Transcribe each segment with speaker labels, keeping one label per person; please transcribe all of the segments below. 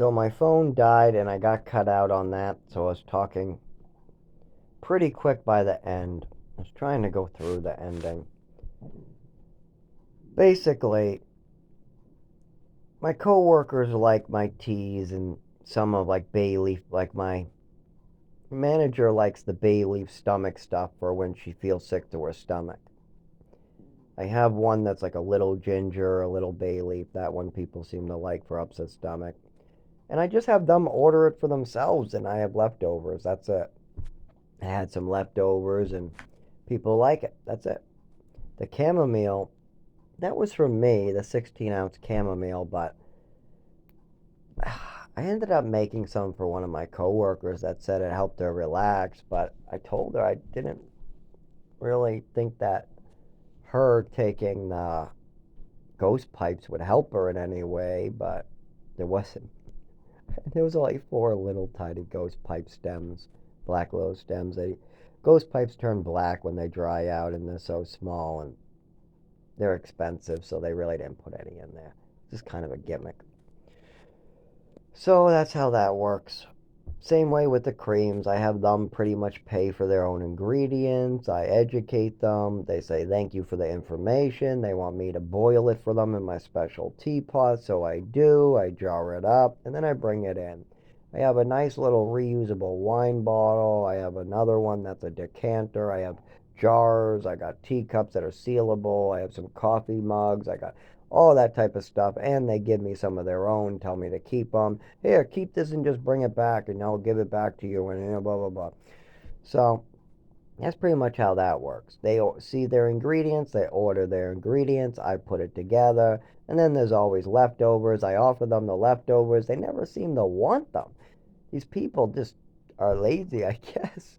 Speaker 1: So my phone died and I got cut out on that, so I was talking pretty quick by the end. I was trying to go through the ending. Basically, my coworkers like my teas and some of like bay leaf, like my manager likes the bay leaf stomach stuff for when she feels sick to her stomach. I have one that's like a little ginger, a little bay leaf. That one people seem to like for upset stomach. And I just have them order it for themselves and I have leftovers. That's it. I had some leftovers and people like it. That's it. The chamomile, that was for me, the 16-ounce chamomile, but I ended up making some for one of my coworkers that said it helped her relax, but I told her I didn't really think that her taking the ghost pipes would help her in any way, but there wasn't. There was only four little tiny ghost pipe stems, black willow stems. Ghost pipes turn black when they dry out, and they're so small, and they're expensive, so they really didn't put any in there. Just kind of a gimmick. So that's how that works. Same way with the creams. I have them pretty much pay for their own ingredients. I educate them. They say thank you for the information. They want me to boil it for them in my special teapot. So I do. I jar it up and then I bring it in. I have a nice little reusable wine bottle. I have another one that's a decanter. I have jars. I got teacups that are sealable. I have some coffee mugs. I got all that type of stuff. And they give me some of their own, tell me to keep them. Here, keep this and just bring it back, and I'll give it back to you, and blah, blah, blah. So that's pretty much how that works. They see their ingredients, they order their ingredients, I put it together, and then there's always leftovers. I offer them the leftovers. They never seem to want them. These people just are lazy, I guess.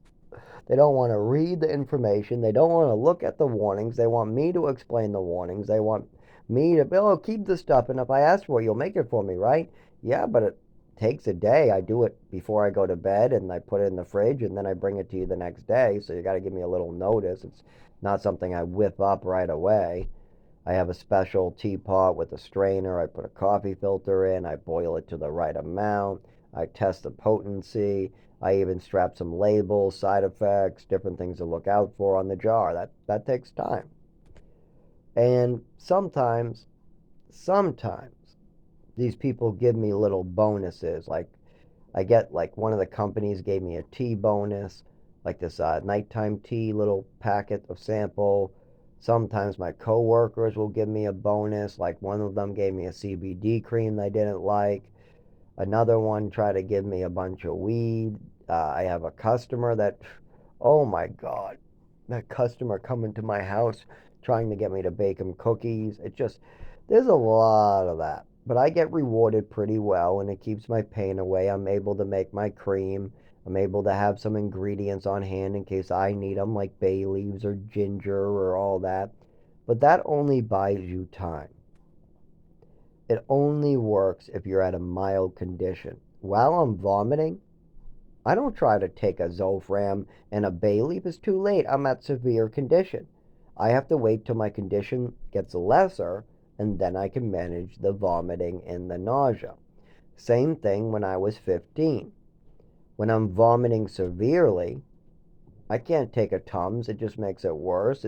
Speaker 1: They don't want to read the information. They don't want to look at the warnings. They want me to explain the warnings. They want me to, oh, keep the stuff. And if I ask for it, you'll make it for me, right? Yeah, but it takes a day. I do it before I go to bed and I put it in the fridge and then I bring it to you the next day. So you got to give me a little notice. It's not something I whip up right away. I have a special teapot with a strainer. I put a coffee filter in. I boil it to the right amount. I test the potency. I even strap some labels, side effects, different things to look out for on the jar. That takes time. And sometimes these people give me little bonuses. Like I get like one of the companies gave me a tea bonus, like this nighttime tea little packet of sample. Sometimes my coworkers will give me a bonus, like one of them gave me a CBD cream they didn't like. Another one tried to give me a bunch of weed. I have a customer that, oh my God, that customer coming to my house trying to get me to bake him cookies. It just, there's a lot of that. But I get rewarded pretty well and it keeps my pain away. I'm able to make my cream. I'm able to have some ingredients on hand in case I need them, like bay leaves or ginger or all that. But that only buys you time. It only works if you're at a mild condition. While I'm vomiting, I don't try to take a Zofran and a bay leaf. It's too late. I'm at severe condition. I have to wait till my condition gets lesser and then I can manage the vomiting and the nausea. Same thing when I was 15. When I'm vomiting severely, I can't take a Tums. It just makes it worse.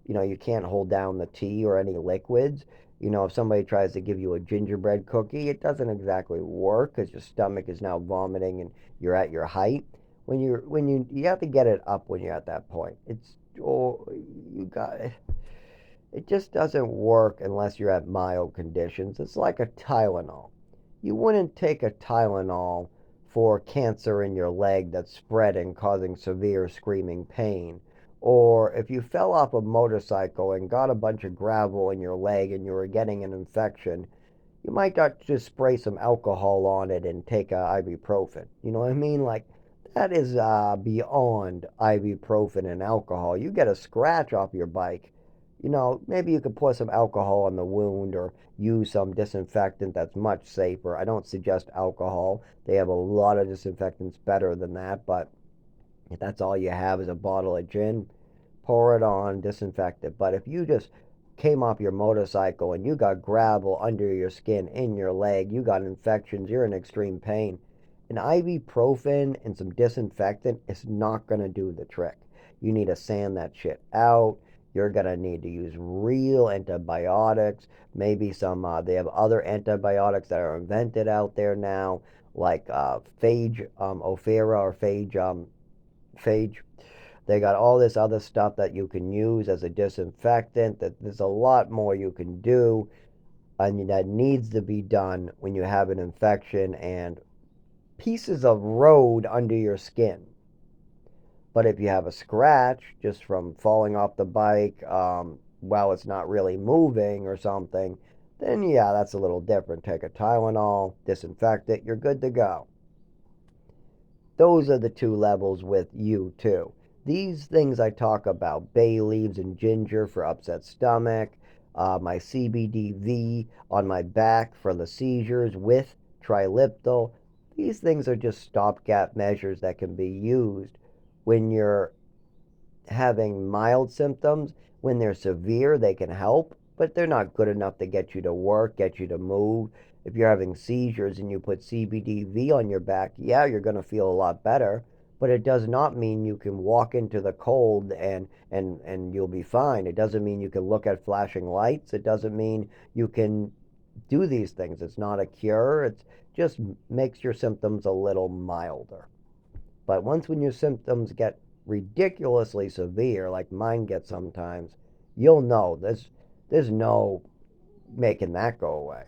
Speaker 1: You can't hold down the tea or any liquids. If somebody tries to give you a gingerbread cookie, it doesn't exactly work because your stomach is now vomiting and you're at your height. When you have to get it up when you're at that point. You got it. It just doesn't work unless you're at mild conditions. It's like a Tylenol. You wouldn't take a Tylenol for cancer in your leg that's spreading, causing severe screaming pain. Or if you fell off a motorcycle and got a bunch of gravel in your leg and you were getting an infection, you might not just spray some alcohol on it and take ibuprofen. You know what I mean? Like, that is beyond ibuprofen and alcohol. You get a scratch off your bike, maybe you could pour some alcohol on the wound or use some disinfectant that's much safer. I don't suggest alcohol. They have a lot of disinfectants better than that, but if that's all you have is a bottle of gin, pour it on, disinfect it. But if you just came off your motorcycle and you got gravel under your skin, in your leg, you got infections, you're in extreme pain, an ibuprofen and some disinfectant is not going to do the trick. You need to sand that shit out. You're going to need to use real antibiotics. Maybe some, they have other antibiotics that are invented out there now, like phage, Ophera or phage. They got all this other stuff that you can use as a disinfectant. That there's a lot more you can do, and that needs to be done when you have an infection and pieces of road under your skin. But if you have a scratch just from falling off the bike while it's not really moving or something, then yeah, that's a little different. Take a Tylenol, disinfect it, you're good to go. Those are the two levels with you too. These things I talk about, bay leaves and ginger for upset stomach, my CBDV on my back for the seizures with triliptal. These things are just stopgap measures that can be used when you're having mild symptoms. When they're severe, they can help, but they're not good enough to get you to work, get you to move. If you're having seizures and you put CBDV on your back, yeah, you're going to feel a lot better, but it does not mean you can walk into the cold and you'll be fine. It doesn't mean you can look at flashing lights. It doesn't mean you can do these things. It's not a cure. It just makes your symptoms a little milder. But once when your symptoms get ridiculously severe, like mine gets sometimes, you'll know there's no making that go away.